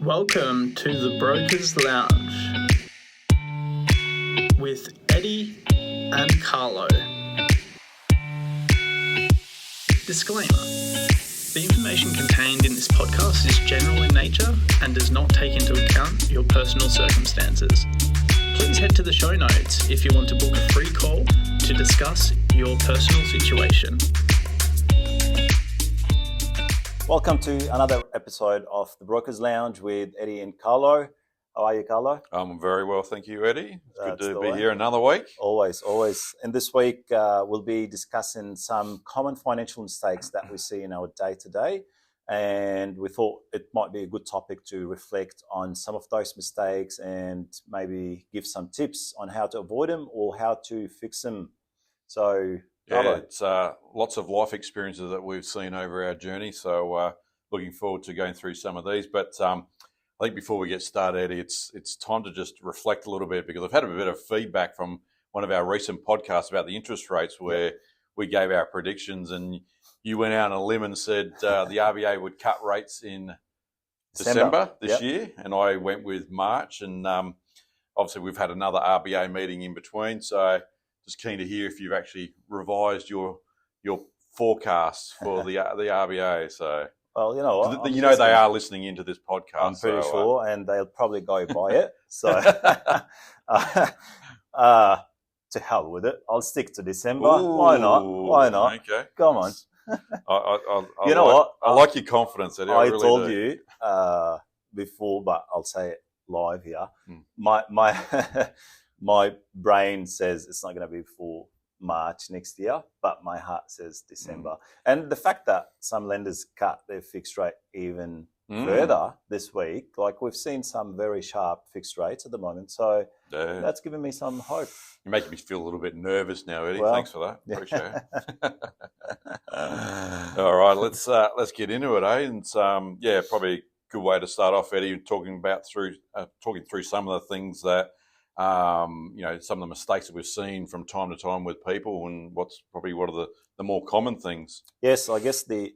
Welcome to the Brokers Lounge with Eddie and Carlo. Disclaimer: the information contained in this podcast is general in nature and does not take into account your personal circumstances. Please head to the show notes if you want to book a free call to discuss your personal situation. Welcome to another episode of the Brokers Lounge with Eddie and Carlo. How are you, Carlo? I'm very well, thank you, Eddie. It's good That's to the be way. here another week. Always. And this week we'll be discussing some common financial mistakes that we see in our day-to-day. And we thought it might be a good topic to reflect on some of those mistakes and maybe give some tips on how to avoid them or how to fix them. So, Carlo. Yeah, it's lots of life experiences that we've seen over our journey. So looking forward to going through some of these. But I think before we get started, Eddie, it's time to just reflect a little bit because I've had a bit of feedback from one of our recent podcasts about the interest rates where we gave our predictions and you went out on a limb and said the RBA would cut rates in December this year, and I went with March. And obviously we've had another RBA meeting in between, so just keen to hear if you've actually revised your forecasts for the RBA. So, well, you know what? They are listening into this podcast. I'm pretty sure, and they'll probably go by it. So, to hell with it. I'll stick to December. Ooh, Why not? Okay. Come on. I like your confidence, Eddie. I really told do. you before, but I'll say it live here. My my brain says it's not going to be for March next year, but my heart says December. And the fact that some lenders cut their fixed rate even further this week, like we've seen some very sharp fixed rates at the moment. So that's given me some hope. You're making me feel a little bit nervous now, Eddie. Well, thanks for that. Appreciate it. All right, let's get into it, eh? And probably a good way to start off, Eddie, talking through some of the things that some of the mistakes that we've seen from time to time with people, and what are the more common things. Yes, I guess the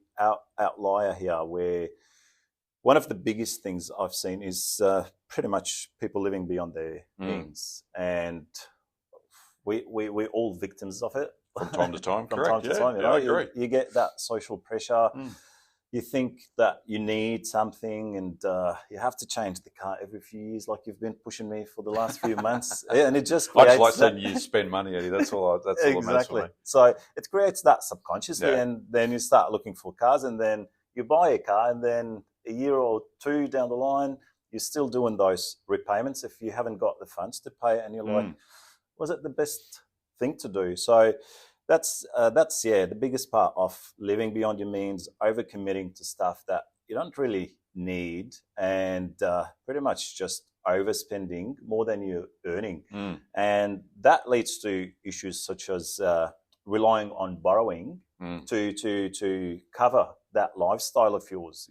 outlier here, where one of the biggest things I've seen is pretty much people living beyond their means, and we're all victims of it from time to time. From correct. time to time, I agree. You get that social pressure. You think that you need something, and you have to change the car every few years, like you've been pushing me for the last few months. And it just creates I just like saying you spend money, Eddie. That's all that matters for me. So it creates that subconsciously, Yeah. and then you start looking for cars, and then you buy a car, and then a year or two down the line, you're still doing those repayments if you haven't got the funds to pay, and you're like, was it the best thing to do? So that's the biggest part of living beyond your means, overcommitting to stuff that you don't really need, and pretty much just overspending more than you're earning. And that leads to issues such as relying on borrowing to cover that lifestyle of yours,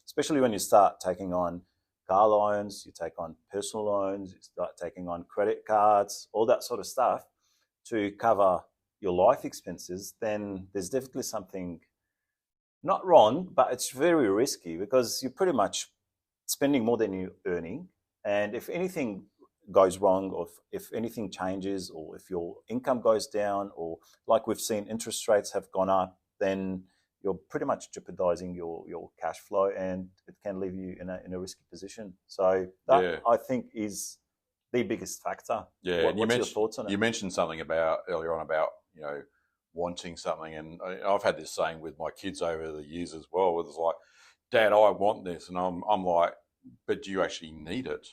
especially when you start taking on car loans, you take on personal loans, you start taking on credit cards, all that sort of stuff to cover your life expenses. Then there's definitely something not wrong, but it's very risky because you're pretty much spending more than you're earning. And if anything goes wrong, or if anything changes, or if your income goes down, or like we've seen interest rates have gone up, then you're pretty much jeopardizing your cash flow, and it can leave you in a risky position. So that I think is the biggest factor. Yeah, what's your thoughts on it? You mentioned something earlier on about wanting something, and I've had this saying with my kids over the years as well. Where it's like, Dad, I want this, and I'm like, but do you actually need it?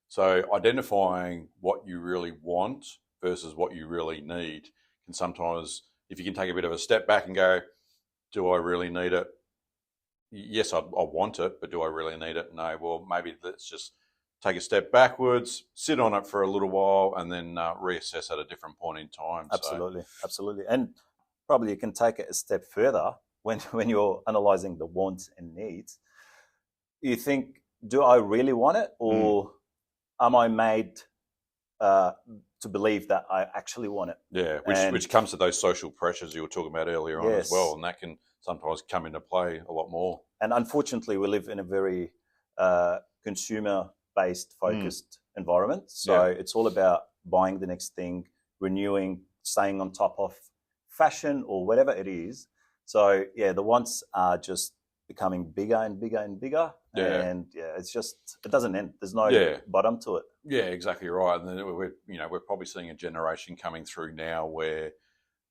So identifying what you really want versus what you really need can sometimes, if you can take a bit of a step back and go, do I really need it? Yes, I want it, but do I really need it? No. Well, maybe let's just take a step backwards, sit on it for a little while, and then reassess at a different point in time. Absolutely. And probably you can take it a step further when you're analysing the wants and needs. You think, do I really want it, or am I made to believe that I actually want it? Yeah, which comes to those social pressures you were talking about earlier on as well, and that can sometimes come into play a lot more. And unfortunately, we live in a very consumer-based focused environment. So it's all about buying the next thing, renewing, staying on top of fashion or whatever it is. So yeah, the wants are just becoming bigger and bigger and bigger. Yeah. And it's just, it doesn't end. There's no bottom to it. Yeah, exactly right. And then we're probably seeing a generation coming through now where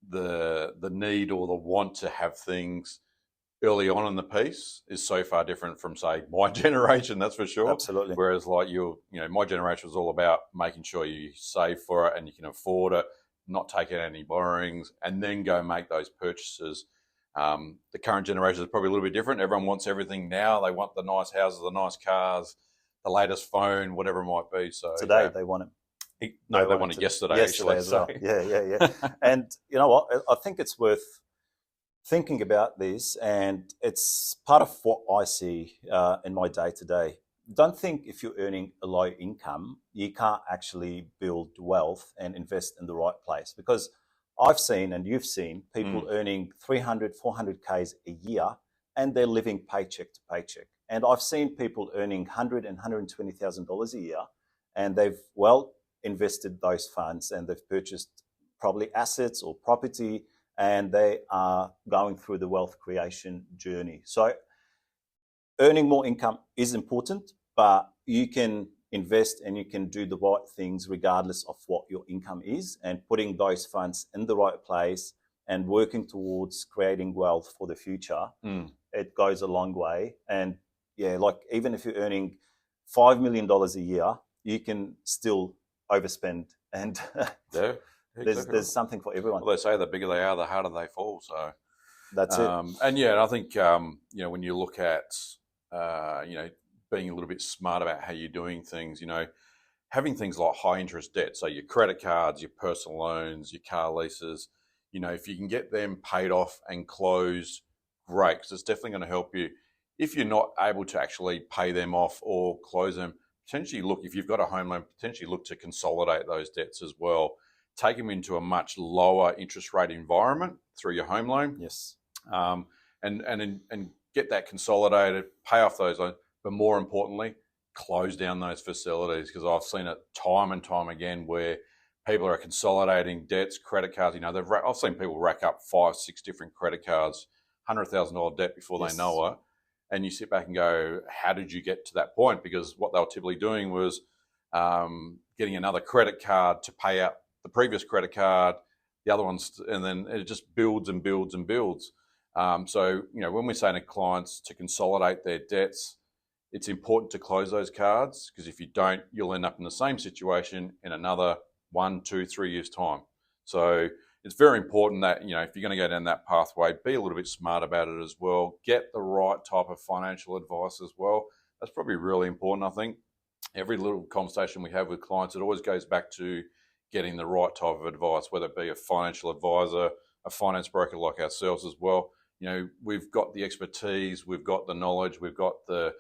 the need or the want to have things early on in the piece is so far different from, say, my generation, that's for sure. Absolutely. Whereas like my generation was all about making sure you save for it and you can afford it, not taking any borrowings, and then go make those purchases. The current generation is probably a little bit different. Everyone wants everything now. They want the nice houses, the nice cars, the latest phone, whatever it might be. So today they want it. No, they want it yesterday actually. As well. Yeah. And you know what? I think it's worth thinking about this, and it's part of what I see in my day-to-day. Don't think if you're earning a low income, you can't actually build wealth and invest in the right place. Because I've seen, and you've seen, people earning 300, 400 Ks a year, and they're living paycheck to paycheck. And I've seen people earning $100,000 and $120,000 a year, and they've invested those funds, and they've purchased probably assets or property, and they are going through the wealth creation journey. So earning more income is important, but you can invest and you can do the right things regardless of what your income is, and putting those funds in the right place and working towards creating wealth for the future. It goes a long way. And yeah, like even if you're earning $5 million a year, you can still overspend, and there's something for everyone. Well, they say the bigger they are, the harder they fall. So that's it. And yeah, I think when you look at being a little bit smart about how you're doing things, having things like high interest debt, so your credit cards, your personal loans, your car leases, if you can get them paid off and closed, great, because it's definitely going to help you. If you're not able to actually pay them off or close them, potentially if you've got a home loan, potentially look to consolidate those debts as well. Take them into a much lower interest rate environment through your home loan. Yes. And get that consolidated, pay off those loans, but more importantly, close down those facilities, because I've seen it time and time again where people are consolidating debts, credit cards. I've seen people rack up 5, 6 different credit cards, $100,000 debt before they know it. And you sit back and go, how did you get to that point? Because what they were typically doing was getting another credit card to pay out the previous credit card, the other ones, and then it just builds and builds and builds. So, when we're saying to clients to consolidate their debts, it's important to close those cards, because if you don't, you'll end up in the same situation in another 1, 2, 3 years' time. So it's very important that, if you're going to go down that pathway, be a little bit smart about it as well. Get the right type of financial advice as well. That's probably really important, I think. Every little conversation we have with clients, it always goes back to getting the right type of advice, whether it be a financial advisor, a finance broker like ourselves as well. We've got the expertise, we've got the knowledge, we've got the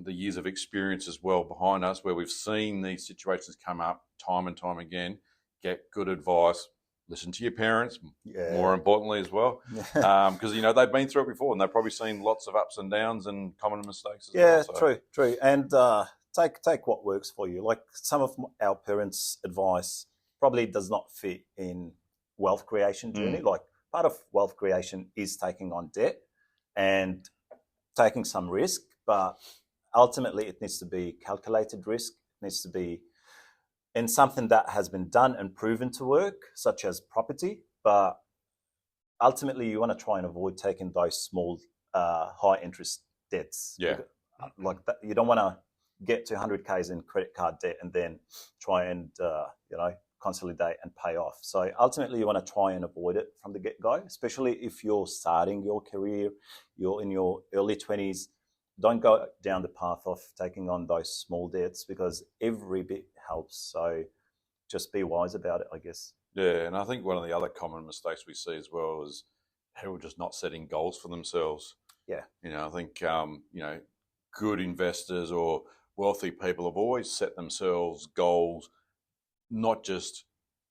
years of experience as well behind us, where we've seen these situations come up time and time again. Get good advice. Listen to your parents, more importantly as well, because they've been through it before, and they've probably seen lots of ups and downs and common mistakes as well. So. True. And take what works for you. Like some of our parents' advice probably does not fit in wealth creation journey. Like part of wealth creation is taking on debt and taking some risk, but ultimately it needs to be calculated risk. It needs to be in something that has been done and proven to work, such as property. But ultimately you want to try and avoid taking those small high interest debts. Yeah. Like that, you don't want to get to 100 Ks in credit card debt and then try and consolidate and pay off. So ultimately you want to try and avoid it from the get-go, especially if you're starting your career, you're in your early 20s. Don't go down the path of taking on those small debts, because every bit helps. So just be wise about it, I guess. Yeah, and I think one of the other common mistakes we see as well is people just not setting goals for themselves. Yeah. I think, good investors or wealthy people have always set themselves goals, not just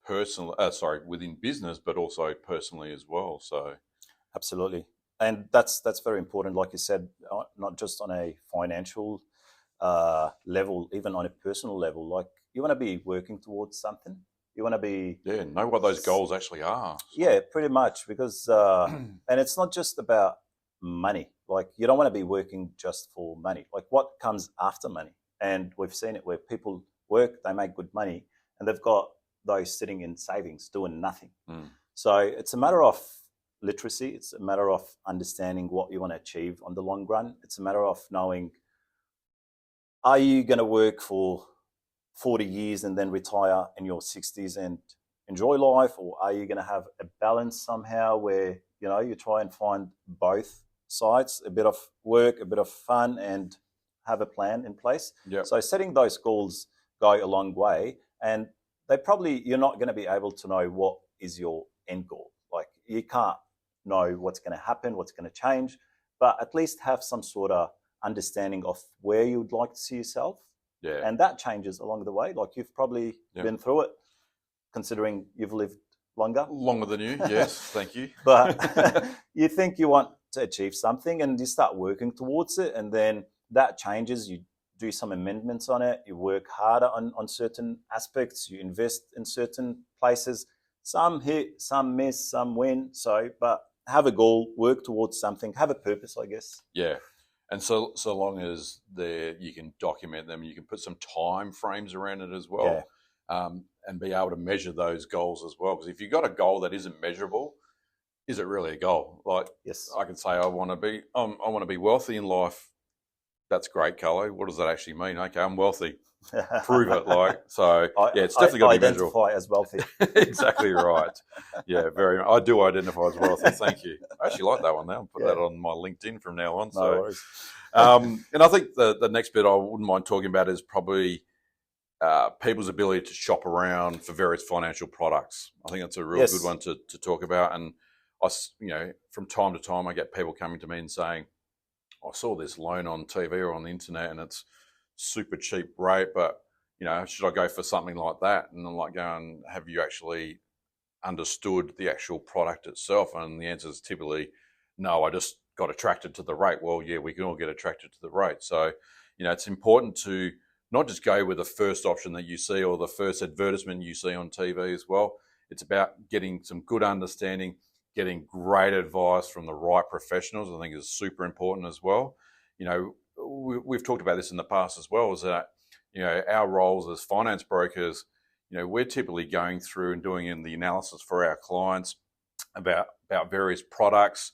within business, but also personally as well. So, absolutely, and that's very important. Like you said, not just on a financial level, even on a personal level, like you want to be working towards something. You want to be know what those goals actually are. Yeah, pretty much, because and it's not just about money. Like you don't want to be working just for money. Like what comes after money? And we've seen it where people work, they make good money, and they've got those sitting in savings doing nothing. So it's a matter of literacy. It's a matter of understanding what you want to achieve on the long run. It's a matter of knowing, are you going to work for 40 years and then retire in your 60s and enjoy life, or are you going to have a balance somehow where you try and find both sides, a bit of work, a bit of fun, and have a plan in place? So setting those goals go a long way, and you're not going to be able to know what is your end goal. Like you can't know what's going to happen, what's going to change, but at least have some sort of understanding of where you would like to see yourself. And that changes along the way. Like you've probably been through it, considering you've lived longer than you. Yes, thank you. But you think you want to achieve something, and you start working towards it, and then that changes. You do some amendments on it. You work harder on certain aspects. You invest in certain places. Some hit, some miss, some win. But have a goal, work towards something, have a purpose, I guess. Yeah. And so long as you can document them, you can put some time frames around it as well, and be able to measure those goals as well. Because if you've got a goal that isn't measurable, is it really a goal? Like, I can say I want to be wealthy in life. That's great, Carlo. What does that actually mean? Okay, I'm wealthy. Prove it. It's definitely got to be measurable. Identify as wealthy. Exactly right. Yeah, I do identify as wealthy. Thank you. I actually like that one now. I'll put that on my LinkedIn from now on. No worries. And I think the next bit I wouldn't mind talking about is probably people's ability to shop around for various financial products. I think that's a real good one to talk about. And from time to time, I get people coming to me and saying, I saw this loan on TV or on the internet and it's super cheap rate, but should I go for something like that? And I'm like going, have you actually understood the actual product itself? And the answer is typically no, I just got attracted to the rate. Well, yeah, we can all get attracted to the rate. So, it's important to not just go with the first option that you see or the first advertisement you see on TV as well. It's about getting some good understanding, getting great advice from the right professionals. I think is super important as well. We've talked about this in the past as well, is that, our roles as finance brokers, we're typically going through and doing the analysis for our clients about various products,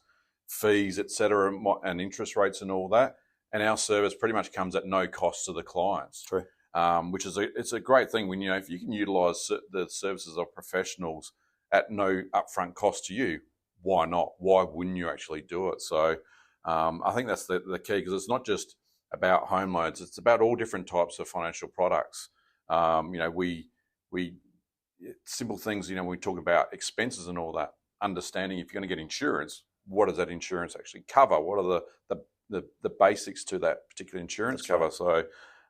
fees, etc., and interest rates and all that. And our service pretty much comes at no cost to the clients. True. Which is it's a great thing when, if you can utilise the services of professionals at no upfront cost to you, why not? Why wouldn't you actually do it? So I think that's the key, because it's not just about home loans. It's about all different types of financial products. We simple things, we talk about expenses and all that, understanding if you're going to get insurance, what does that insurance actually cover? What are the basics to that particular insurance cover? Right.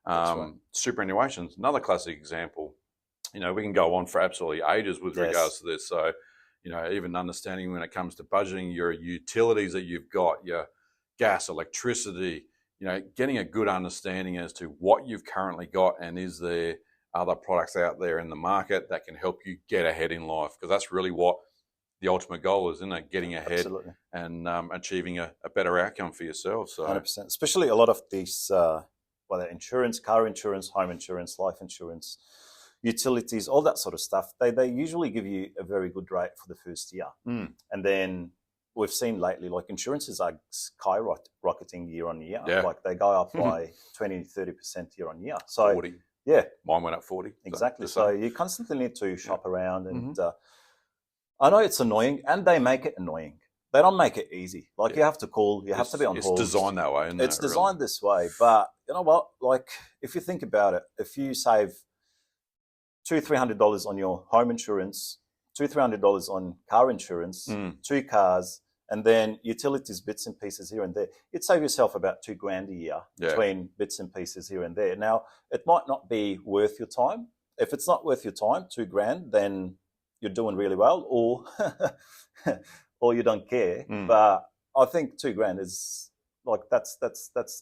So superannuation is another classic example. We can go on for absolutely ages with regards to this. So, even understanding when it comes to budgeting your utilities that you've got, your gas, electricity, getting a good understanding as to what you've currently got, and is there other products out there in the market that can help you get ahead in life? Because that's really what the ultimate goal is, isn't it? Getting ahead and achieving a better outcome for yourself. So 100%. Especially a lot of these, whether insurance, car insurance, home insurance, life insurance, utilities, all that sort of stuff, they usually give you a very good rate for the first year. And then we've seen lately, like insurances are skyrocketing year on year. Yeah. Like they go up by 20, 30% year on year. So 40. Yeah. Mine went up 40. Exactly. So you constantly need to shop around, and I know it's annoying, and they make it annoying. They don't make it easy. Like you have to call, you have to be on hold. It's designed that way, isn't it? It's designed this way. But you know what? Like if you think about it, if you save $200-300 on your home insurance, $200-300 on car insurance, 2 cars, and then utilities, bits and pieces here and there, you'd save yourself about $2,000 a year between bits and pieces here and there. Now, it might not be worth your time. If it's not worth your time, $2,000, then you're doing really well, or or you don't care. But I think $2,000 is like that's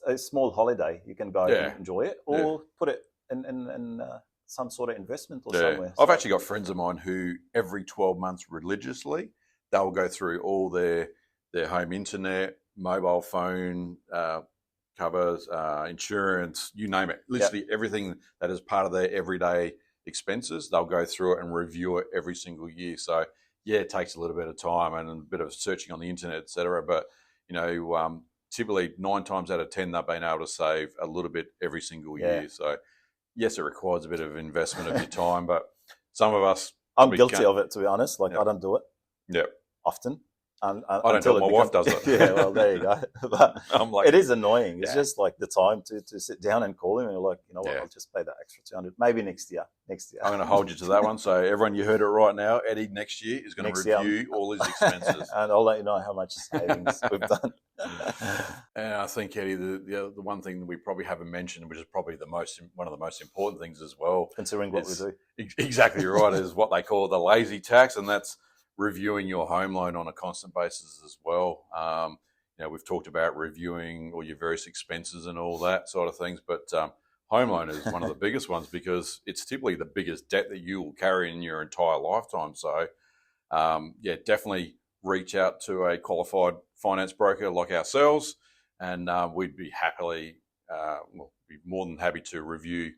a small holiday. You can go and enjoy it, or put it in some sort of investment or somewhere. I've actually got friends of mine who every 12 months religiously, they'll go through all their home internet, mobile phone covers, insurance, you name it. Literally everything that is part of their everyday expenses, they'll go through it and review it every single year. So yeah, it takes a little bit of time and a bit of searching on the internet, etc. But typically 9 times out of 10, they've been able to save a little bit every single year. So yes, it requires a bit of investment of your time, but some of us, I'm guilty of it, to be honest. Like I don't do it often. I don't do it. My wife does it. Yeah, well, there you go. But I'm like, it is annoying. It's just like the time to sit down and call him, and you're like, you know what, I'll just pay that extra 200. Maybe next year. I'm going to hold you to that one. So everyone, you heard it right now. Eddie next year is going to review all his expenses, and I'll let you know how much savings we've done. And I think, Eddie, the one thing that we probably haven't mentioned, which is probably one of the most important things as well, considering what we do, exactly right, is what they call the lazy tax, and that's reviewing your home loan on a constant basis as well. We've talked about reviewing all your various expenses and all that sort of things, but home loan is one of the biggest ones because it's typically the biggest debt that you will carry in your entire lifetime. So, definitely reach out to a qualified finance broker like ourselves, and we'd be be more than happy to review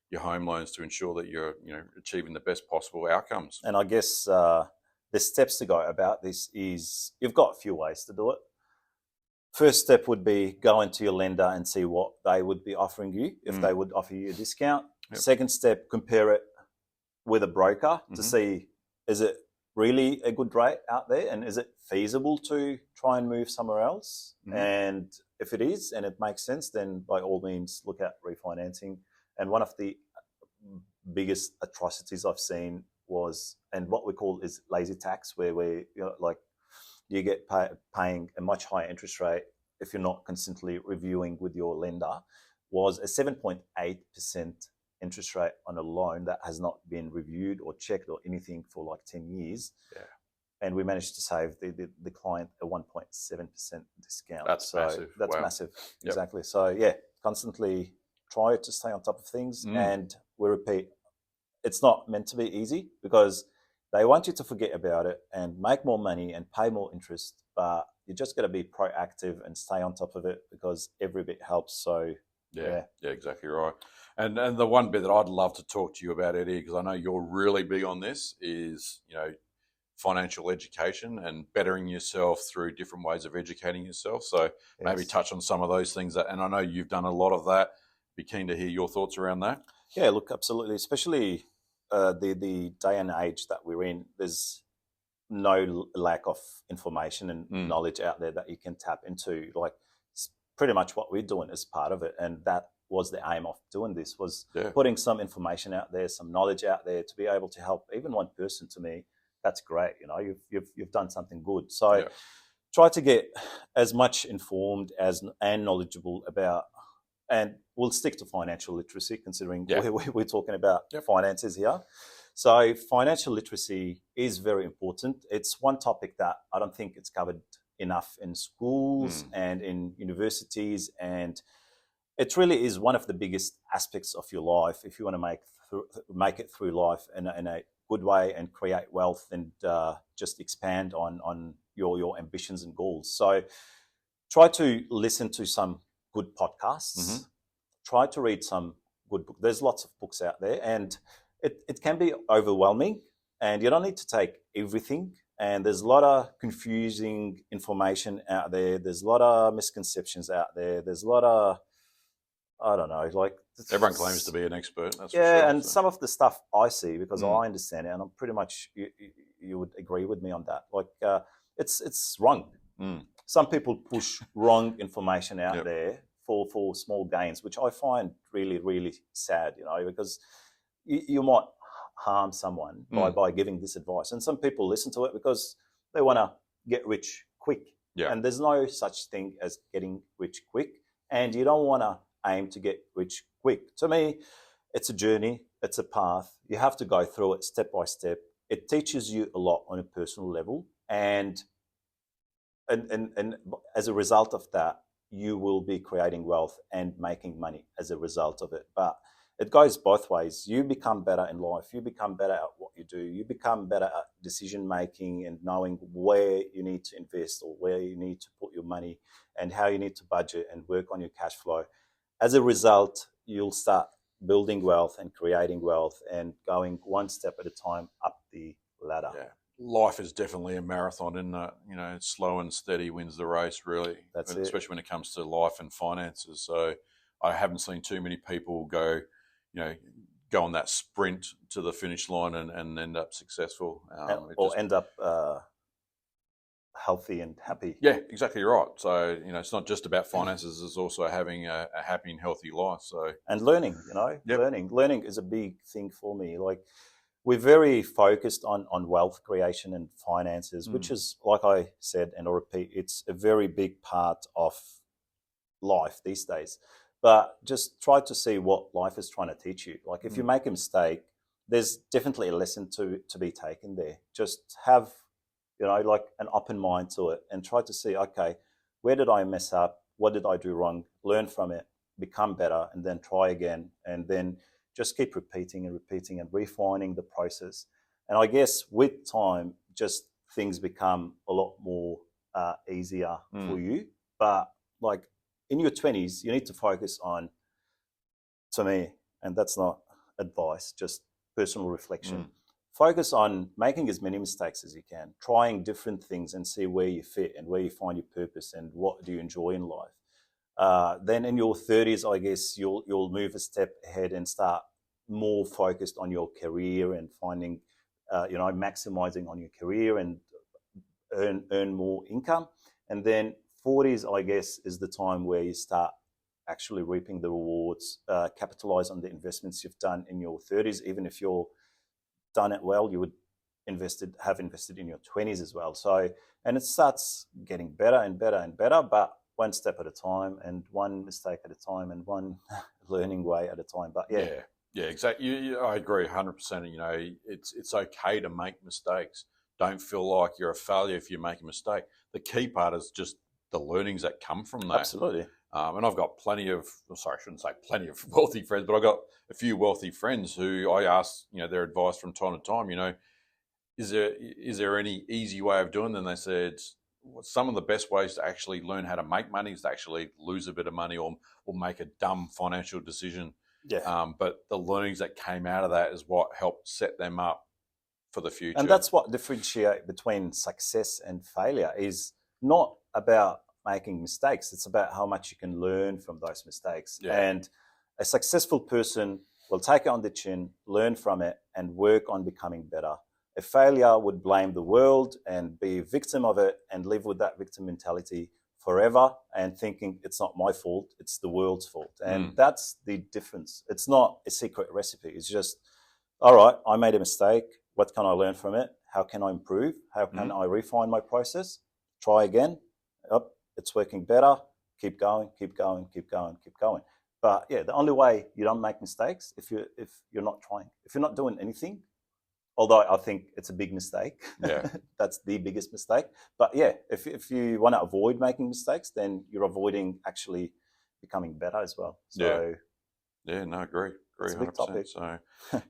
your home loans to ensure that you're achieving the best possible outcomes. And I guess the steps to go about this is you've got a few ways to do it. First step would be go into your lender and see what they would be offering you, if they would offer you a discount. Yep. Second step, compare it with a broker to see, is it really a good rate out there, and is it feasible to try and move somewhere else? And if it is and it makes sense, then by all means look at refinancing. And one of the biggest atrocities I've seen was, and what we call is lazy tax, where you get paying a much higher interest rate if you're not constantly reviewing with your lender, was a 7.8% interest rate on a loan that has not been reviewed or checked or anything for like 10 years. Yeah. And we managed to save the client a 1.7% discount. That's massive. That's massive. Yep. Exactly. So constantly try to stay on top of things. And we repeat, it's not meant to be easy because they want you to forget about it and make more money and pay more interest, but you just got to be proactive and stay on top of it because every bit helps. So yeah, exactly right. And the one bit that I'd love to talk to you about, Eddie, because I know you're really big on this, is financial education and bettering yourself through different ways of educating yourself. So maybe touch on some of those things and I know you've done a lot of that. Be keen to hear your thoughts around that. Yeah, look, absolutely. Especially the day and age that we're in, there's no lack of information and knowledge out there that you can tap into. Like pretty much what we're doing is part of it, and that was the aim of doing this, was putting some information out there, some knowledge out there to be able to help even one person. To me, that's great. You've done something good. So try to get as much informed and knowledgeable about. And we'll stick to financial literacy, considering we're talking about finances here. So financial literacy is very important. It's one topic that I don't think it's covered enough in schools and in universities. And it really is one of the biggest aspects of your life if you want to make it through life in a good way and create wealth and just expand on your ambitions and goals. So try to listen to some good podcasts. Try to read some good books. There's lots of books out there, and it can be overwhelming, and you don't need to take everything. And there's a lot of confusing information out there. There's a lot of misconceptions out there. There's a lot of, I don't know, like... Everyone claims to be an expert. That's for sure, and some of the stuff I see, because I understand it, and I'm pretty much, you would agree with me on that. Like, it's wrong. Some people push wrong information out there for small gains, which I find really, really sad, because you might harm someone by giving this advice. And some people listen to it because they want to get rich quick. Yeah. And there's no such thing as getting rich quick. And you don't want to aim to get rich quick. To me, it's a journey. It's a path. You have to go through it step by step. It teaches you a lot on a personal level. And as a result of that, you will be creating wealth and making money as a result of it. But it goes both ways. You become better in life. You become better at what you do. You become better at decision making and knowing where you need to invest or where you need to put your money and how you need to budget and work on your cash flow. As a result, you'll start building wealth and creating wealth and going one step at a time up the ladder. Yeah. Life is definitely a marathon, isn't it? Slow and steady wins the race, really. That's it. Especially when it comes to life and finances. So I haven't seen too many people go on that sprint to the finish line and end up successful. End up healthy and happy. Yeah, exactly right. So, it's not just about finances, it's also having a happy and healthy life. So, and learning, Yep. Learning is a big thing for me. Like, we're very focused on wealth creation and finances, which is, like I said, and I'll repeat, it's a very big part of life these days. But just try to see what life is trying to teach you. Like, if you make a mistake, there's definitely a lesson to be taken there. Just have, like an open mind to it and try to see, okay, where did I mess up? What did I do wrong? Learn from it, become better, and then try again. And then just keep repeating and refining the process. And I guess with time, just things become a lot more easier for you. But like in your 20s, you need to focus on, to me, and that's not advice, just personal reflection. Focus on making as many mistakes as you can, trying different things and see where you fit and where you find your purpose and what do you enjoy in life. Then in your 30s, I guess you'll move a step ahead and start more focused on your career and finding, maximizing on your career and earn more income. And then 40s, I guess, is the time where you start actually reaping the rewards, capitalize on the investments you've done in your 30s. Even if you're done it well, you would have invested in your 20s as well. So, and it starts getting better and better and better, but one step at a time and one mistake at a time and one learning way at a time. But yeah, exactly. I agree 100%. It's okay to make mistakes. Don't feel like you're a failure if you make a mistake. The key part is just the learnings that come from that. Absolutely. And I've got I shouldn't say plenty of wealthy friends, but I've got a few wealthy friends who I ask, their advice from time to time. Is there any easy way of doing it? And they said, some of the best ways to actually learn how to make money is to actually lose a bit of money or make a dumb financial decision. Yeah. But the learnings that came out of that is what helped set them up for the future. And that's what differentiates between success and failure, is not about making mistakes. It's about how much you can learn from those mistakes. Yeah. And a successful person will take it on the chin, learn from it, and work on becoming better. A failure would blame the world and be a victim of it and live with that victim mentality forever and thinking it's not my fault, it's the world's fault. And that's the difference. It's not a secret recipe. It's just, all right, I made a mistake. What can I learn from it? How can I improve? How can I refine my process? Try again. It's working better. Keep going, keep going, keep going, keep going. But yeah, the only way you don't make mistakes if you're not trying. If you're not doing anything, although I think it's a big mistake. Yeah. That's the biggest mistake. But yeah, if you want to avoid making mistakes, then you're avoiding actually becoming better as well. So yeah, no, agree. It's a big 100%. topic. So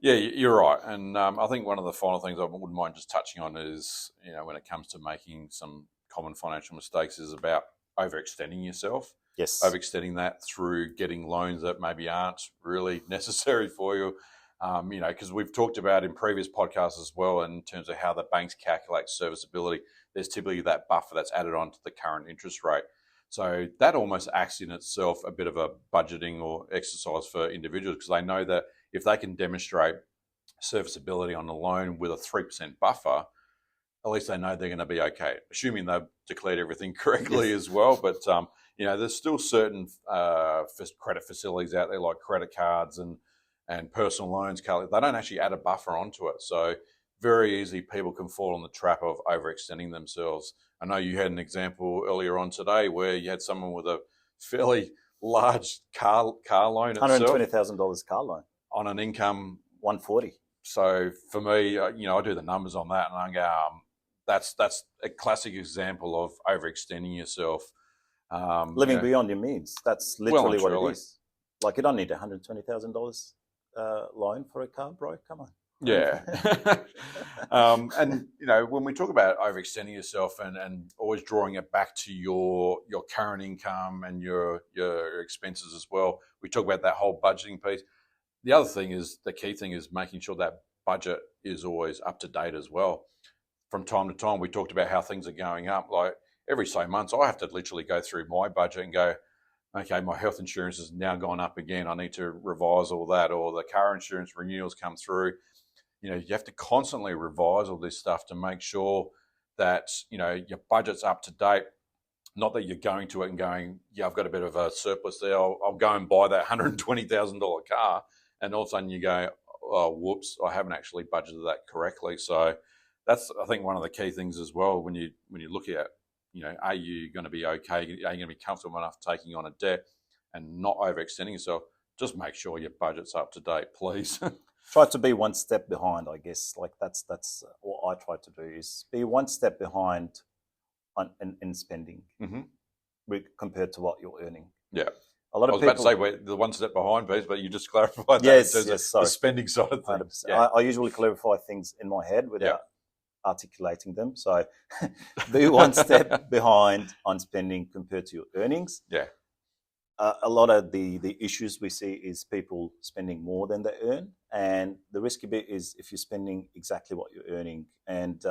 yeah, you're right. And I think one of the final things I wouldn't mind just touching on is, when it comes to making some common financial mistakes, is about overextending yourself. Yes. Overextending that through getting loans that maybe aren't really necessary for you. Because we've talked about in previous podcasts as well, in terms of how the banks calculate serviceability, there's typically that buffer that's added on to the current interest rate. So that almost acts in itself a bit of a budgeting or exercise for individuals, because they know that if they can demonstrate serviceability on a loan with a 3% buffer, at least they know they're going to be okay, assuming they've declared everything correctly as well. But, there's still certain credit facilities out there like credit cards and personal loans. They don't actually add a buffer onto it. So very easily people can fall in the trap of overextending themselves. I know you had an example earlier on today where you had someone with a fairly large car loan itself. $120,000 car loan. On an income. 140. So for me, I do the numbers on that and I go, that's a classic example of overextending yourself. Living beyond your means. That's literally what truly. it is. Like, you don't need $120,000 loan for a car, bro. Come on. Yeah. And, when we talk about overextending yourself and always drawing it back to your current income and your expenses as well, we talk about that whole budgeting piece. The other thing is, the key thing is making sure that budget is always up to date as well. From time to time, we talked about how things are going up. Like every so months, I have to literally go through my budget and go, okay, my health insurance has now gone up again. I need to revise all that, or the car insurance renewals come through. You have to constantly revise all this stuff to make sure that, your budget's up to date. Not that you're going to it and going, yeah, I've got a bit of a surplus there. I'll go and buy that $120,000 car. And all of a sudden you go, oh, whoops, I haven't actually budgeted that correctly. So that's, I think, one of the key things as well when you look at, are you going to be okay? Are you going to be comfortable enough taking on a debt and not overextending yourself? Just make sure your budget's up to date, please. Try to be one step behind, I guess. Like that's what I try to do, is be one step behind in spending compared to what you're earning. Yeah. A lot of people, about to say we're the one step behind, please, but you just clarified that yes, in terms of the spending side of things. Yeah. I usually clarify things in my head without articulating them. So be one step behind on spending compared to your earnings. Yeah. A lot of the issues we see is people spending more than they earn. And the risky bit is if you're spending exactly what you're earning. And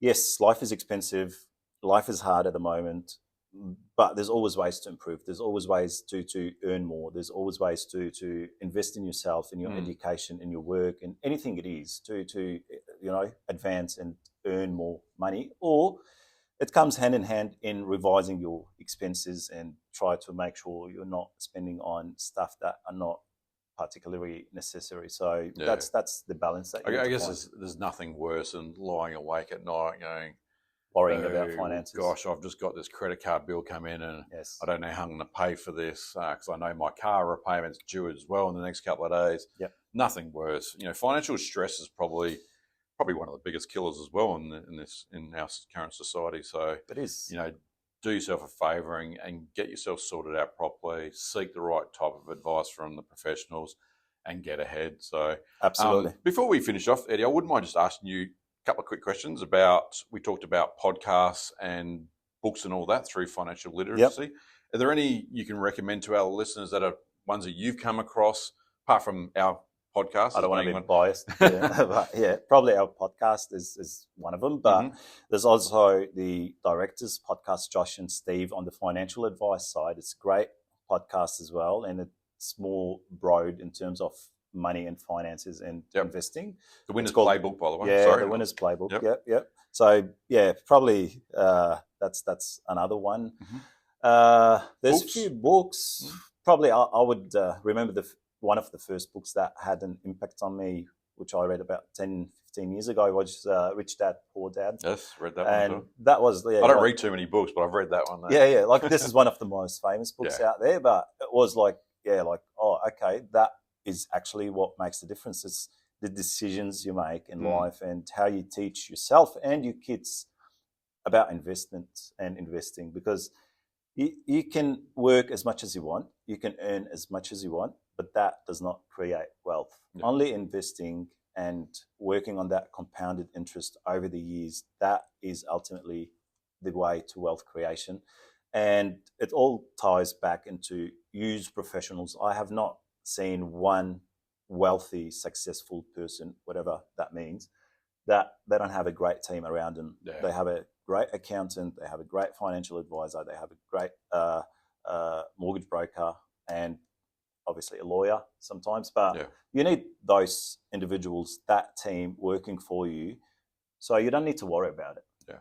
yes, life is expensive. Life is hard at the moment. But there's always ways to improve. There's always ways to earn more. There's always ways to invest in yourself, in your education, in your work, in anything it is to advance and earn more money. Or it comes hand in hand in revising your expenses and try to make sure you're not spending on stuff that are not particularly necessary. So that's the balance that you I guess there's nothing worse than lying awake at night going, worrying about finances. Gosh, I've just got this credit card bill come in and I don't know how I'm going to pay for this because I know my car repayment's due as well in the next couple of days. Yep. Nothing worse. Financial stress is probably one of the biggest killers as well in our current society. So it is. Do yourself a favour and get yourself sorted out properly. Seek the right type of advice from the professionals and get ahead. So absolutely. Before we finish off, Eddie, I wouldn't mind just asking you couple of quick questions we talked about podcasts and books and all that through financial literacy. Yep. Are there any you can recommend to our listeners that are ones that you've come across apart from our podcast? I don't want to be biased. But probably our podcast is one of them. But there's also the directors podcast, Josh and Steve, on the financial advice side. It's a great podcast as well. And it's more broad in terms of money and finances and investing. The Winner's Playbook, by the way. Yeah, the Winner's Playbook. Yep. So probably that's another one. There's a few books. Probably I would remember one of the first books that had an impact on me, which I read about 10, 15 years ago, was Rich Dad, Poor Dad. Yes, read that and one. And that was... I don't read too many books, but I've read that one. Yeah. Like this is one of the most famous books out there, but it was oh, okay, that is actually what makes the difference. It's the decisions you make in life and how you teach yourself and your kids about investment and investing, because you can work as much as you want, you can earn as much as you want, but that does not create wealth. Only investing and working on that compounded interest over the years, that is ultimately the way to wealth creation. And it all ties back into use professionals. I have not seen one wealthy, successful person, whatever that means, that they don't have a great team around them. Yeah. They have a great accountant, they have a great financial advisor, they have a great mortgage broker, and obviously a lawyer sometimes. But you need those individuals, that team working for you, so you don't need to worry about it. Yeah.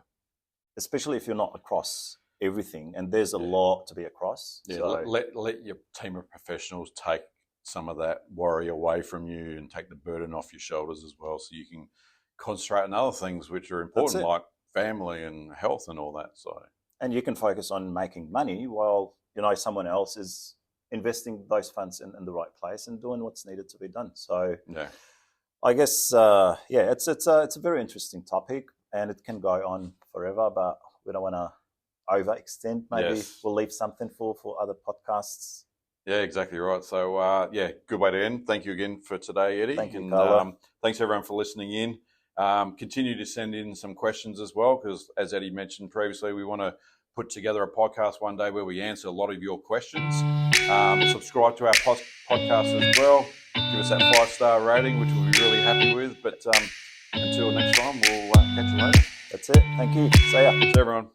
Especially if you're not across everything, and there's a lot to be across. Yeah, so let your team of professionals take some of that worry away from you and take the burden off your shoulders as well, so you can concentrate on other things which are important, like family and health and all that. So, and you can focus on making money while someone else is investing those funds in the right place and doing what's needed to be done. So, I guess it's a very interesting topic, and it can go on forever, but we don't want to overextend. Maybe Yes. we'll leave something for other podcasts. Yeah, exactly right. So, good way to end. Thank you again for today, Eddie. Thank you, and Carlo. thanks everyone for listening in. Continue to send in some questions as well, because as Eddie mentioned previously, we want to put together a podcast one day where we answer a lot of your questions. Subscribe to our podcast as well. Give us that 5-star rating, which we'll be really happy with. But until next time, we'll catch you later. That's it. Thank you. See ya. See everyone.